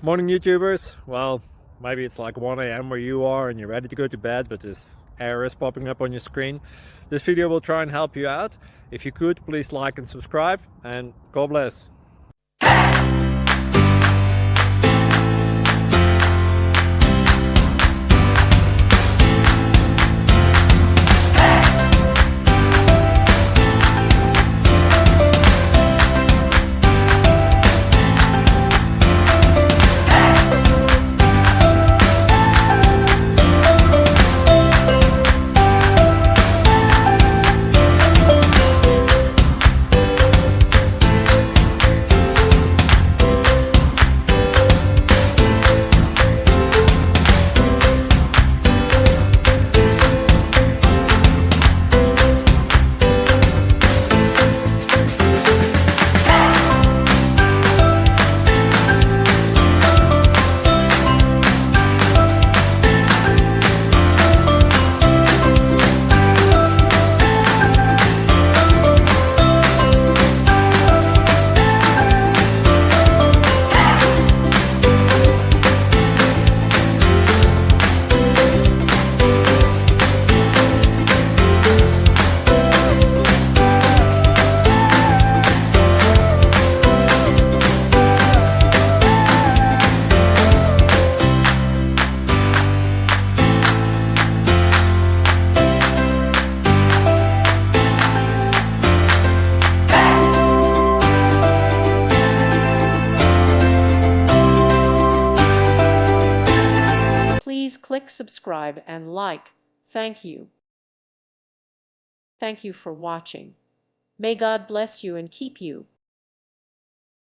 Morning YouTubers. Well, maybe it's like 1 a.m. where you are and you're ready to go to bed, but this error is popping up on your screen. This video will try and help you out. If you could, please like and subscribe, and God bless. Please click subscribe and like. Thank you. Thank you for watching. May God bless you and keep you.